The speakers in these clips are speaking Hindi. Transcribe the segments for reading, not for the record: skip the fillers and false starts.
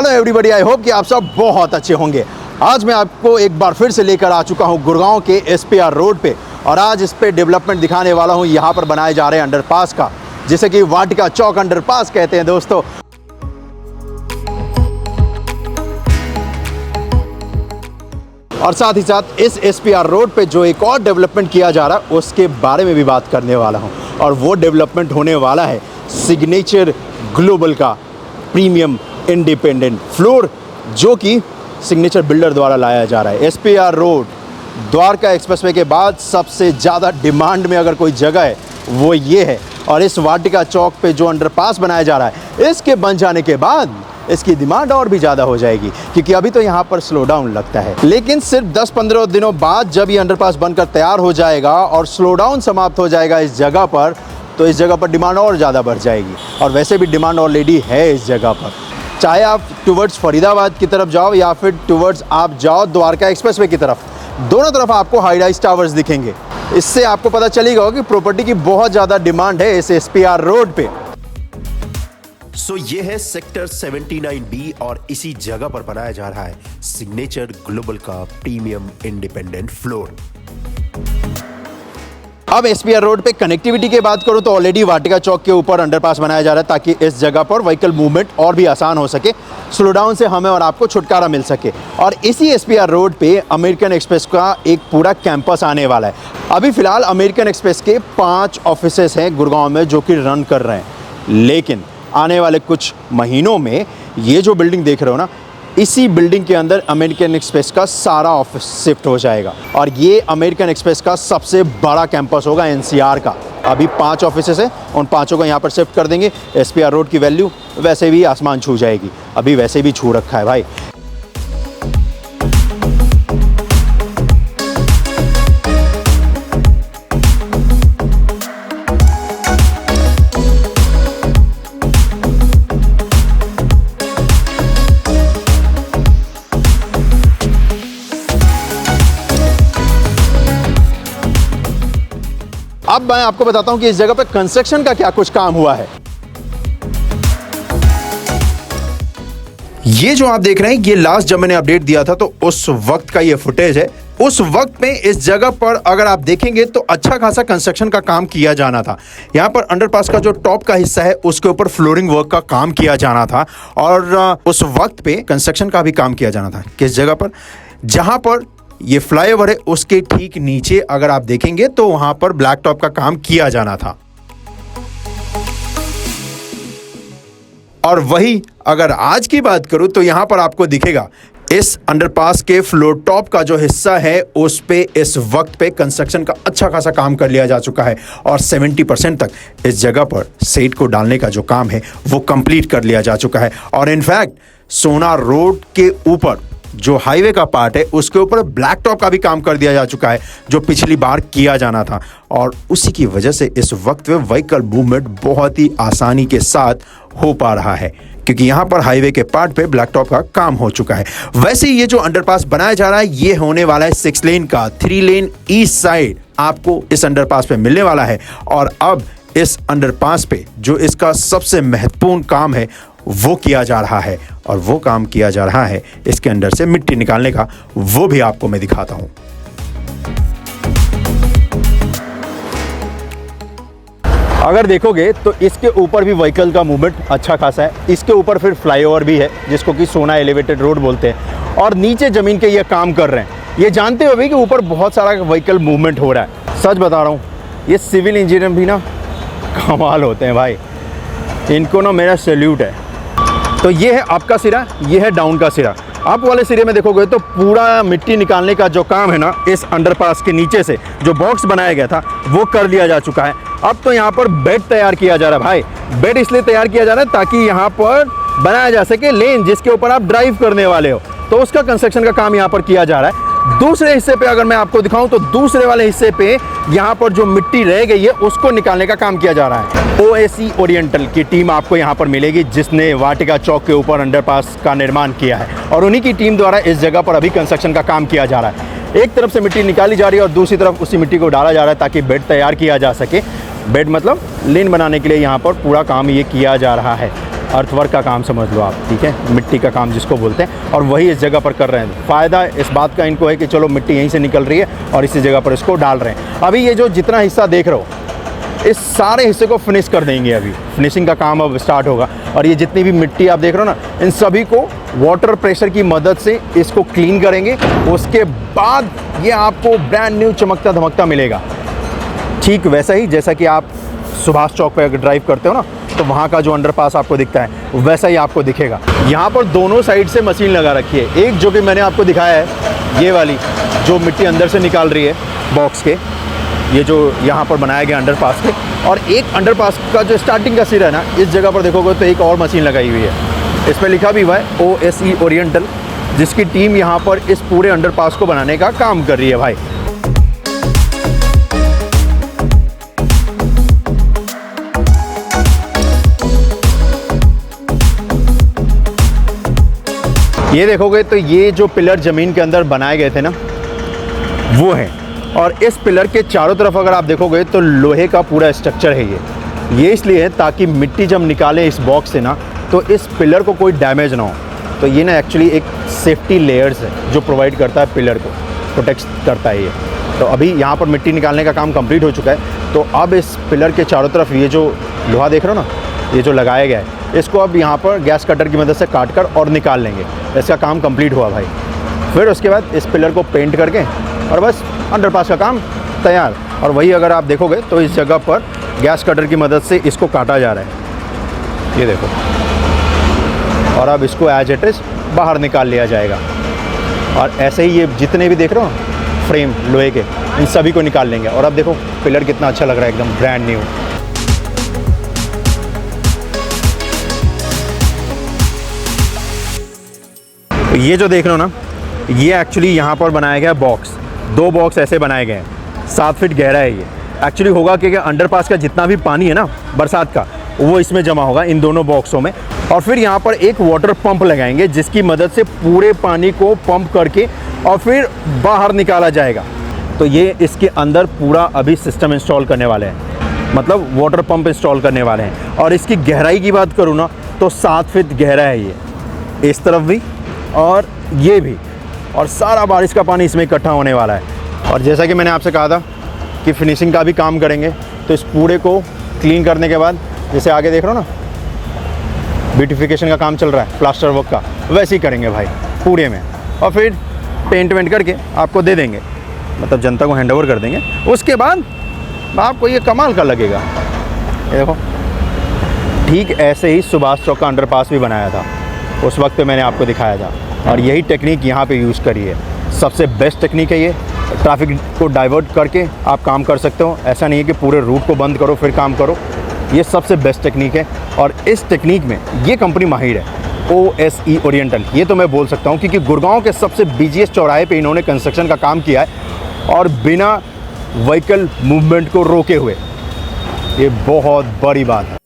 हेलो एवरीबॉडी, आई होप कि आप सब बहुत अच्छे होंगे। आज मैं आपको एक बार फिर से लेकर आ चुका हूं गुड़गांव के SPR रोड पे और आज इस पे डेवलपमेंट दिखाने वाला हूं। यहां पर बनाए जा रहे हैं अंडरपास का, जिसे कि वाटिका चौक अंडरपास कहते हैं दोस्तों। और साथ ही साथ इस SPR रोड पे जो एक और डेवलपमेंट किया जा रहा है उसके बारे में भी बात करने वाला हूं। और वो डेवलपमेंट होने वाला है सिग्नेचर ग्लोबल का प्रीमियम इंडिपेंडेंट फ्लोर, जो कि सिग्नेचर बिल्डर द्वारा लाया जा रहा है। SPR रोड द्वारका एक्सप्रेसवे के बाद सबसे ज़्यादा डिमांड में अगर कोई जगह है वो ये है। और इस वाटिका चौक पे जो अंडरपास बनाया जा रहा है, इसके बन जाने के बाद इसकी डिमांड और भी ज़्यादा हो जाएगी, क्योंकि अभी तो यहाँ पर स्लो डाउन लगता है। लेकिन सिर्फ 10-15 दिनों बाद जब ये अंडरपास बनकर तैयार हो जाएगा और स्लो डाउन समाप्त हो जाएगा इस जगह पर, तो इस जगह पर डिमांड और ज़्यादा बढ़ जाएगी। और वैसे भी डिमांड ऑलरेडी है इस जगह पर, चाहे आप टुवर्ड्स फरीदाबाद की तरफ जाओ या फिर टुवर्ड्स आप जाओ द्वारका एक्सप्रेसवे की तरफ, दोनों तरफ आपको हाई राइज टावर्स दिखेंगे। इससे आपको पता चलेगा कि प्रॉपर्टी की बहुत ज़्यादा डिमांड है इस SPR रोड पे। सो ये है सेक्टर 79B और इसी जगह पर बनाया जा रहा है सिग्नेचर ग्लोबल का प्रीमियम इंडिपेंडेंट फ्लोर। अब SPR रोड पे कनेक्टिविटी की बात करूं तो ऑलरेडी वाटिका चौक के ऊपर अंडरपास बनाया जा रहा है, ताकि इस जगह पर व्हीकल मूवमेंट और भी आसान हो सके, स्लो डाउन से हमें और आपको छुटकारा मिल सके। और इसी SPR रोड पे अमेरिकन एक्सप्रेस का एक पूरा कैंपस आने वाला है। अभी फिलहाल अमेरिकन एक्सप्रेस के 5 ऑफिसेस हैं गुड़गांव में जो कि रन कर रहे हैं, लेकिन आने वाले कुछ महीनों में ये जो बिल्डिंग देख रहे हो ना, इसी बिल्डिंग के अंदर अमेरिकन एक्सप्रेस का सारा ऑफिस शिफ्ट हो जाएगा। और ये अमेरिकन एक्सप्रेस का सबसे बड़ा कैंपस होगा NCR का। अभी 5 ऑफिसेस हैं, उन 5 को यहाँ पर शिफ्ट कर देंगे। SPR रोड की वैल्यू वैसे भी आसमान छू जाएगी, अभी वैसे भी छू रखा है भाई। अब मैं आपको बताता हूं कि इस जगह पर कंस्ट्रक्शन का क्या कुछ काम हुआ है। ये जो आप देख रहे हैं, ये लास्ट जब मैंने अपडेट दिया था तो उस वक्त का ये फुटेज है। उस वक्त में इस जगह पर अगर आप देखेंगे तो अच्छा खासा कंस्ट्रक्शन का काम किया जाना था। यहाँ पर अंडरपास का जो टॉप का हिस्सा है उसके ऊपर फ्लोरिंग वर्क का काम किया जाना था, और उस वक्त पे कंस्ट्रक्शन का भी काम किया जाना था। किस जगह पर? जहां पर ये फ्लाईओवर है उसके ठीक नीचे अगर आप देखेंगे तो वहां पर ब्लैक टॉप का काम किया जाना था। और वही अगर आज की बात करूं तो यहां पर आपको दिखेगा इस अंडरपास के फ्लोर टॉप का जो हिस्सा है उस पे इस वक्त पे कंस्ट्रक्शन का अच्छा खासा काम कर लिया जा चुका है, और 70% तक इस जगह पर सेट को डालने का जो काम है वो कंप्लीट कर लिया जा चुका है। और इनफैक्ट सोना रोड के ऊपर जो हाईवे का पार्ट है उसके ऊपर ब्लैक टॉप का भी काम कर दिया जा चुका है, जो पिछली बार किया जाना था। और उसी की वजह से इस वक्त में व्हीकल मूवमेंट बहुत ही आसानी के साथ हो पा रहा है, क्योंकि यहाँ पर हाईवे के पार्ट पे ब्लैक टॉप का काम हो चुका है। वैसे ये जो अंडरपास बनाया जा रहा है ये होने वाला है 6 लेन का। 3 लेन ईस्ट साइड आपको इस अंडरपास पे मिलने वाला है। और अब इस अंडरपास पे जो इसका सबसे महत्वपूर्ण काम है वो किया जा रहा है, और वो काम किया जा रहा है इसके अंदर से मिट्टी निकालने का। वो भी आपको मैं दिखाता हूं। अगर देखोगे तो इसके ऊपर भी व्हीकल का मूवमेंट अच्छा खासा है। इसके ऊपर फिर फ्लाईओवर भी है जिसको कि सोना एलिवेटेड रोड बोलते हैं, और नीचे जमीन के ये काम कर रहे हैं। ये जानते हुए भी कि ऊपर बहुत सारा व्हीकल मूवमेंट हो रहा है। सच बता रहा हूँ, ये सिविल इंजीनियर भी ना कमाल होते हैं भाई, इनको ना मेरा सैल्यूट है। तो ये है अप का सिरा, ये है डाउन का सिरा। अप वाले सिरे में देखोगे तो पूरा मिट्टी निकालने का जो काम है ना, इस अंडरपास के नीचे से जो बॉक्स बनाया गया था वो कर दिया जा चुका है। अब तो यहाँ पर बेड तैयार किया जा रहा है भाई। बेड इसलिए तैयार किया जा रहा है ताकि यहाँ पर बनाया जा सके लेन जिसके ऊपर आप ड्राइव करने वाले हो, तो उसका कंस्ट्रक्शन का काम यहाँ पर किया जा रहा है। दूसरे हिस्से पे अगर मैं आपको दिखाऊं तो दूसरे वाले हिस्से पे यहाँ पर जो मिट्टी रह गई है उसको निकालने का काम किया जा रहा है। OAC ओरिएंटल की टीम आपको यहाँ पर मिलेगी, जिसने वाटिका चौक के ऊपर अंडरपास का निर्माण किया है, और उन्हीं की टीम द्वारा इस जगह पर अभी कंस्ट्रक्शन का काम किया जा रहा है। एक तरफ से मिट्टी निकाली जा रही है और दूसरी तरफ उसी मिट्टी को डाला जा रहा है ताकि बेड तैयार किया जा सके। बेड मतलब लेन बनाने के लिए यहाँ पर पूरा काम ये किया जा रहा है। अर्थवर्क का काम समझ लो आप, ठीक है, मिट्टी का काम जिसको बोलते हैं, और वही इस जगह पर कर रहे हैं। फ़ायदा इस बात का इनको है कि चलो मिट्टी यहीं से निकल रही है और इसी जगह पर इसको डाल रहे हैं। अभी ये जो जितना हिस्सा देख रहे हो, इस सारे हिस्से को फिनिश कर देंगे। अभी फिनिशिंग का काम अब स्टार्ट होगा, और ये जितनी भी मिट्टी आप देख रहे हो ना, इन सभी को वाटर प्रेशर की मदद से इसको क्लीन करेंगे। उसके बाद ये आपको ब्रांड न्यू चमकता धमकता मिलेगा। ठीक वैसा ही जैसा कि आप सुभाष चौक पे अगर ड्राइव करते हो ना, तो वहाँ का जो अंडरपास आपको दिखता है वैसा ही आपको दिखेगा। यहाँ पर दोनों साइड से मशीन लगा रखी है। एक जो कि मैंने आपको दिखाया है, ये वाली जो मिट्टी अंदर से निकाल रही है बॉक्स के, ये जो यहाँ पर बनाया गया अंडरपास के, और एक अंडरपास का जो स्टार्टिंग का सिरा है ना, इस जगह पर देखोगे तो एक और मशीन लगाई हुई है। इस पर लिखा भी हुआ है OSE ओरिएंटल, जिसकी टीम यहाँ पर इस पूरे अंडरपास को बनाने का काम कर रही है भाई। ये देखोगे तो ये जो पिलर ज़मीन के अंदर बनाए गए थे ना, वो है, और इस पिलर के चारों तरफ अगर आप देखोगे तो लोहे का पूरा स्ट्रक्चर है। ये इसलिए है ताकि मिट्टी जब निकाले इस बॉक्स से ना, तो इस पिलर को कोई डैमेज ना हो। तो ये ना एक्चुअली एक सेफ्टी लेयर्स है जो प्रोवाइड करता है, पिलर को प्रोटेक्ट करता है ये। तो अभी यहाँ पर मिट्टी निकालने का काम कंप्लीट हो चुका है। तो अब इस पिलर के चारों तरफ ये जो लोहा देख रहे हो ना, ये जो लगाया गया है, इसको अब यहाँ पर गैस कटर की मदद से काट कर और निकाल लेंगे। इसका काम कंप्लीट हुआ भाई। फिर उसके बाद इस पिलर को पेंट करके और बस अंडरपास का काम तैयार। और वही अगर आप देखोगे तो इस जगह पर गैस कटर की मदद से इसको काटा जा रहा है, ये देखो, और अब इसको एज इट इज़ बाहर निकाल लिया जाएगा। और ऐसे ही ये जितने भी देख रहे हो फ्रेम लोहे के, इन सभी को निकाल लेंगे। और अब देखो पिलर कितना अच्छा लग रहा है, एकदम ब्रांड न्यू। ये जो देख रहे हो ना, ये एक्चुअली यहाँ पर बनाया गया बॉक्स। 2 बॉक्स ऐसे बनाए गए हैं, 7 फीट गहरा है ये। एक्चुअली होगा कि अंडरपास का जितना भी पानी है ना बरसात का, वो इसमें जमा होगा इन दोनों बॉक्सों में। और फिर यहाँ पर एक वाटर पंप लगाएंगे जिसकी मदद से पूरे पानी को पंप करके और फिर बाहर निकाला जाएगा। तो ये इसके अंदर पूरा अभी सिस्टम इंस्टॉल करने वाले हैं, मतलब वाटर पंप इंस्टॉल करने वाले हैं। और इसकी गहराई की बात करूँ ना, तो 7 फीट गहरा है ये, इस तरफ भी और ये भी, और सारा बारिश का पानी इसमें इकट्ठा होने वाला है। और जैसा कि मैंने आपसे कहा था कि फिनिशिंग का भी काम करेंगे, तो इस पूरे को क्लीन करने के बाद, जैसे आगे देख रहे हो ना ब्यूटिफिकेशन का काम चल रहा है प्लास्टर वर्क का, वैसे ही करेंगे भाई पूरे में। और फिर पेंट वेंट करके आपको दे देंगे, मतलब जनता को हैंड ओवर कर देंगे। उसके बाद आपको ये कमाल का लगेगा। ये देखो, ठीक ऐसे ही सुभाष चौक का अंडरपास भी बनाया था, उस वक्त पे मैंने आपको दिखाया था। और यही टेक्निक यहाँ पे यूज़ करी है। सबसे बेस्ट टेक्निक है ये। ट्रैफिक को डाइवर्ट करके आप काम कर सकते हो। ऐसा नहीं है कि पूरे रूट को बंद करो फिर काम करो। ये सबसे बेस्ट टेक्निक है, और इस टेक्निक में ये कंपनी माहिर है, OSE ओरिएंटल। ये तो मैं बोल सकता हूँ क्योंकि गुड़गांव के सबसे बिजीएस्ट चौराहे पे इन्होंने कंस्ट्रक्शन का काम किया है, और बिना व्हीकल मूवमेंट को रोके हुए। ये बहुत बड़ी बात है।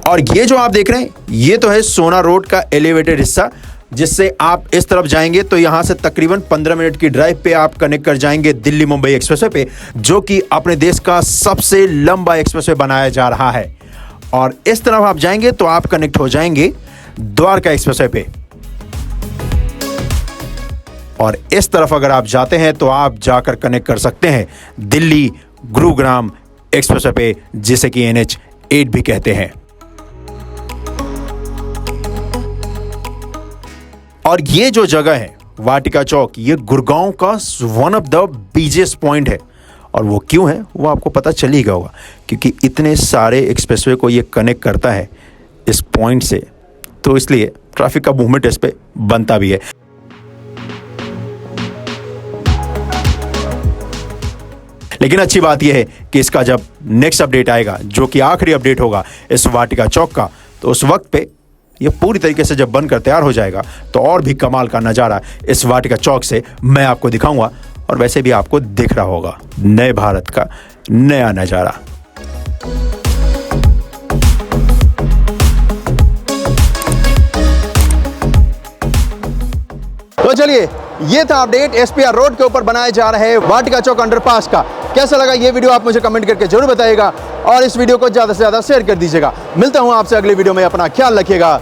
और ये जो आप देख रहे हैं, ये तो है सोना रोड का एलिवेटेड हिस्सा, जिससे आप इस तरफ जाएंगे तो यहां से तकरीबन 15 मिनट की ड्राइव पे आप कनेक्ट कर जाएंगे दिल्ली मुंबई एक्सप्रेसवे पे, जो कि अपने देश का सबसे लंबा एक्सप्रेसवे बनाया जा रहा है। और इस तरफ आप जाएंगे तो आप कनेक्ट हो जाएंगे द्वारका एक्सप्रेसवे पे। और इस तरफ अगर आप जाते हैं तो आप जाकर कनेक्ट कर सकते हैं दिल्ली गुरुग्राम एक्सप्रेसवे पे, जिसे कि NH8 भी कहते हैं। और ये जो जगह है वाटिका चौक, ये गुड़गांव का one of the busiest point है। और वो क्यों है वो आपको पता चल ही गया होगा, क्योंकि इतने सारे एक्सप्रेसवे को ये कनेक्ट करता है इस पॉइंट से, तो इसलिए ट्रैफिक का मूवमेंट इस पे बनता भी है। लेकिन अच्छी बात यह है कि इसका जब नेक्स्ट अपडेट आएगा, जो कि आखिरी अपडेट होगा इस वाटिका चौक का, तो उस वक्त पे ये पूरी तरीके से जब बनकर तैयार हो जाएगा तो और भी कमाल का नज़ारा इस वाटिका चौक से मैं आपको दिखाऊंगा। और वैसे भी आपको दिख रहा होगा नए भारत का नया नज़ारा। तो चलिए ये था अपडेट SPR रोड के ऊपर बनाए जा रहे वाटिका चौक अंडरपास का। कैसा लगा ये वीडियो आप मुझे कमेंट करके जरूर बताइएगा और इस वीडियो को ज़्यादा से ज़्यादा शेयर कर दीजिएगा। मिलता हूँ आपसे अगले वीडियो में, अपना ख्याल रखिएगा।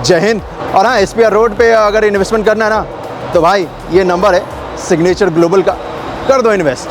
जय हिंद। और हाँ, SPR रोड पे अगर इन्वेस्टमेंट करना है ना तो भाई ये नंबर है सिग्नेचर ग्लोबल का, कर दो इन्वेस्ट।